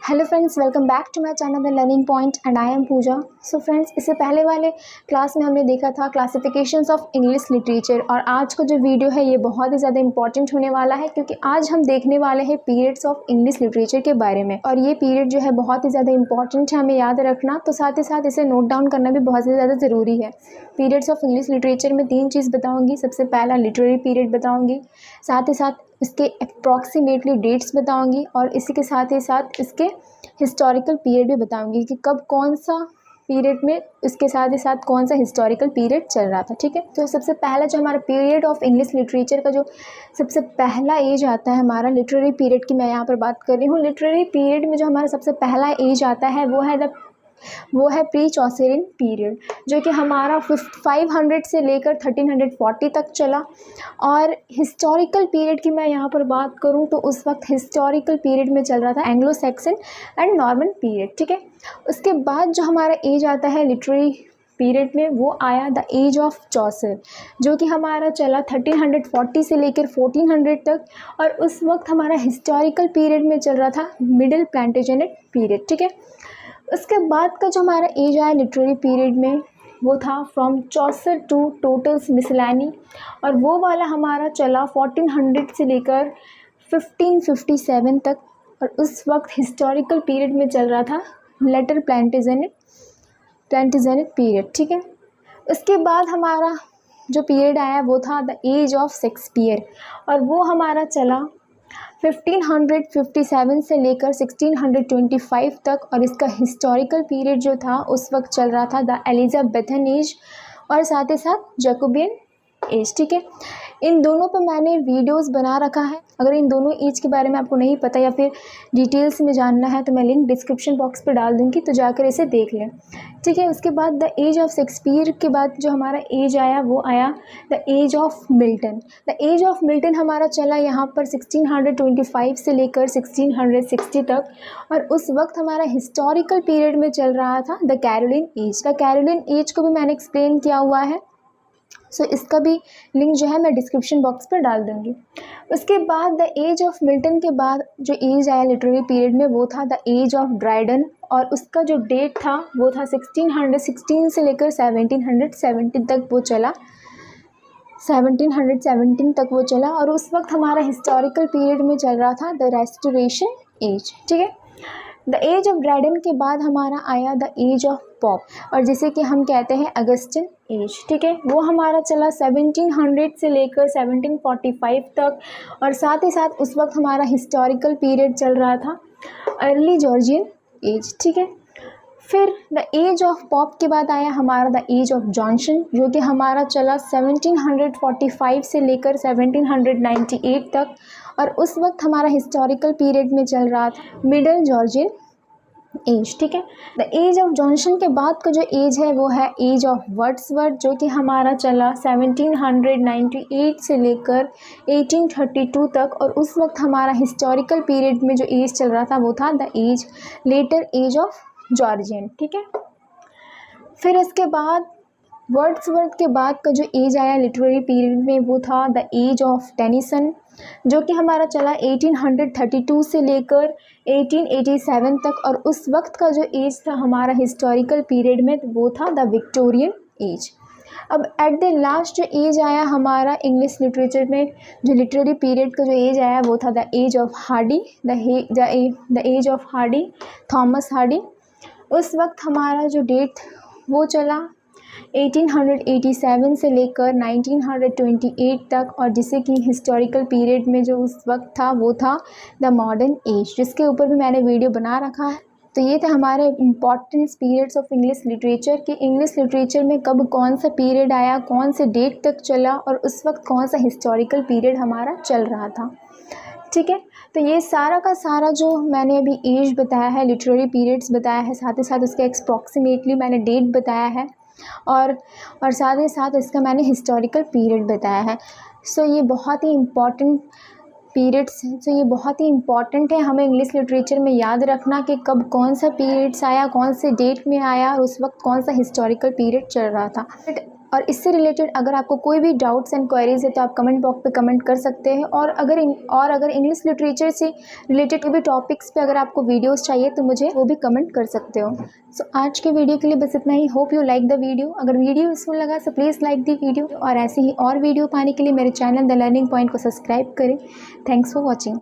Hello friends, welcome back to my channel the learning point and I am Pooja. So friends, इससे पहले वाले class में हमने देखा था क्लासिफिकेशंस ऑफ इंग्लिश लिटरेचर और आज का जो वीडियो है ये बहुत ही ज़्यादा इंपॉर्टेंट होने वाला है क्योंकि आज हम देखने वाले हैं पीरियड्स ऑफ इंग्लिश लिटरेचर के बारे में। और ये पीरियड जो है बहुत ही ज़्यादा इंपॉर्टेंट है हमें याद रखना, तो साथ ही साथ इसे नोट डाउन करना भी बहुत ही ज़्यादा ज़रूरी है। पीरियड्स ऑफ इंग्लिश लिटरेचर में 3 चीज़ बताऊँगी। सबसे पहला लिटरेरी पीरियड बताऊँगी, साथ ही साथ इसके अप्रॉक्सीमेटली डेट्स बताऊँगी और इसी के साथ ही साथ इसके हिस्टोरिकल पीरियड भी बताऊंगी कि कब कौन सा पीरियड में इसके साथ ही साथ कौन सा हिस्टोरिकल पीरियड चल रहा था। ठीक है, तो सबसे पहला जो हमारा पीरियड ऑफ इंग्लिश लिटरेचर का जो सबसे पहला एज आता है हमारा लिटरेरी पीरियड की मैं यहाँ पर बात कर रही हूँ। लिटरेरी पीरियड में जो हमारा सबसे पहला एज आता है वो है प्री चौसेरियन पीरियड, जो कि हमारा 500 से लेकर 1340 तक चला। और हिस्टोरिकल पीरियड की मैं यहाँ पर बात करूँ तो उस वक्त हिस्टोरिकल पीरियड में चल रहा था Anglo Saxon and Norman period. ठीक है, उसके बाद जो हमारा एज आता है लिटरेरी पीरियड में वो आया द एज ऑफ चौसर, जो कि हमारा चला 1340 से लेकर 1400 तक। और उस वक्त हमारा हिस्टोरिकल पीरियड में चल रहा था मिडिल प्लांटेजेनेट पीरियड। ठीक है, उसके बाद का जो हमारा एज आया लिटरेरी पीरियड में वो था फ्रॉम चौसर टू टोटल्स मिसलैनी, और वो वाला हमारा चला 1400 से लेकर 1557 तक। और उस वक्त हिस्टोरिकल पीरियड में चल रहा था लेटर प्लांटेजेनेट पीरियड। ठीक है, उसके बाद हमारा जो पीरियड आया वो था द एज ऑफ शेक्सपियर, और वो हमारा चला 1557 से लेकर 1625 तक। और इसका हिस्टोरिकल पीरियड जो था उस वक्त चल रहा था द एलिजाबेथन एज और साथ ही साथ जैकोबियन एज। ठीक है, इन दोनों पर मैंने वीडियोस बना रखा है। अगर इन दोनों एज के बारे में आपको नहीं पता या फिर डिटेल्स में जानना है तो मैं लिंक डिस्क्रिप्शन बॉक्स पर डाल दूँगी, तो जाकर इसे देख लें। ठीक है, उसके बाद द एज ऑफ शेक्सपियर के बाद जो हमारा एज आया वो आया the age of Milton. The age of Milton हमारा चला यहाँ पर 1625 से लेकर 1660 तक। और उस वक्त हमारा हिस्टोरिकल पीरियड में चल रहा था the Caroline age. The Caroline age को भी मैंने एक्सप्लेन किया हुआ है, सो इसका भी लिंक जो है मैं डिस्क्रिप्शन बॉक्स पर डाल दूँगी। उसके बाद द एज ऑफ मिल्टन के बाद जो एज आया लिटरेरी पीरियड में वो था द एज ऑफ ड्राइडन, और उसका जो डेट था वो था 1616 से लेकर 1717 तक वो चला 1717 तक वो चला। और उस वक्त हमारा हिस्टोरिकल पीरियड में चल रहा था द रेस्टोरेशन एज। ठीक है, द एज ऑफ ड्राइडन के बाद हमारा आया द एज ऑफ पॉप, और जिसे कि हम कहते हैं अगस्टिन एज। ठीक है, वो हमारा चला 1700 से लेकर 1745 तक। और साथ ही साथ उस वक्त हमारा हिस्टोरिकल पीरियड चल रहा था अर्ली जॉर्जियन एज। ठीक है, फिर द एज ऑफ पॉप के बाद आया हमारा द एज ऑफ जॉनसन, जो कि हमारा चला 1745 से लेकर 1798 तक। और उस वक्त हमारा हिस्टोरिकल पीरियड में चल रहा था मिडिल जॉर्जियन एज। ठीक है, द एज ऑफ जॉनसन के बाद का जो एज है वो है एज ऑफ वर्ड्सवर्थ, जो कि हमारा चला 1798 से लेकर 1832 तक। और उस वक्त हमारा हिस्टोरिकल पीरियड में जो एज चल रहा था वो था the age later age of Georgian. ठीक है, फिर इसके बाद वर्ड्सवर्थ के बाद का जो एज आया लिटरेरी पीरियड में वो था द एज ऑफ टेनिसन, जो कि हमारा चला 1832 से लेकर 1887 तक। और उस वक्त का जो एज था हमारा हिस्टोरिकल पीरियड में वो था द विक्टोरियन एज। अब एट द लास्ट जो एज आया हमारा इंग्लिश लिटरेचर में जो लिटरेरी पीरियड का जो एज आया वो था the age of Hardy, the age of Hardy, Thomas Hardy. उस वक्त हमारा जो डेट वो चला 1887 से लेकर 1928 तक। और जिसे कि हिस्टोरिकल पीरियड में जो उस वक्त था वो था द मॉडर्न एज, जिसके ऊपर भी मैंने वीडियो बना रखा है। तो ये थे हमारे important periods of English literature कि इंग्लिश लिटरेचर में कब कौन सा पीरियड आया, कौन से डेट तक चला और उस वक्त कौन सा हिस्टोरिकल पीरियड हमारा चल रहा था। ठीक है, तो ये सारा का सारा जो मैंने अभी एज बताया है, लिटरेरी पीरियड्स बताया है, साथ ही साथ उसका अप्रॉक्सीमेटली मैंने डेट बताया है और साथ ही साथ इसका मैंने हिस्टोरिकल पीरियड बताया है। सो ये बहुत ही इम्पॉर्टेंट पीरियड्स हैं। सो ये बहुत ही इम्पॉर्टेंट है हमें इंग्लिश लिटरेचर में याद रखना कि कब कौन सा पीरियड्स आया, कौन से डेट में आया और उस वक्त कौन सा हिस्टोरिकल पीरियड चल रहा था। और इससे रिलेटेड अगर आपको कोई भी डाउट्स एंड क्वेरीज है तो आप कमेंट बॉक्स पे कमेंट कर सकते हैं। और अगर इंग्लिश लिटरेचर से रिलेटेड कोई भी टॉपिक्स पे अगर आपको वीडियोस चाहिए तो मुझे वो भी कमेंट कर सकते हो। सो आज के वीडियो के लिए बस इतना ही। Hope you like the video. अगर वीडियो यूजफुल लगा तो प्लीज़ लाइक द वीडियो और ऐसे ही और वीडियो पाने के लिए मेरे चैनल द लर्निंग पॉइंट को सब्सक्राइब करें। Thanks for watching.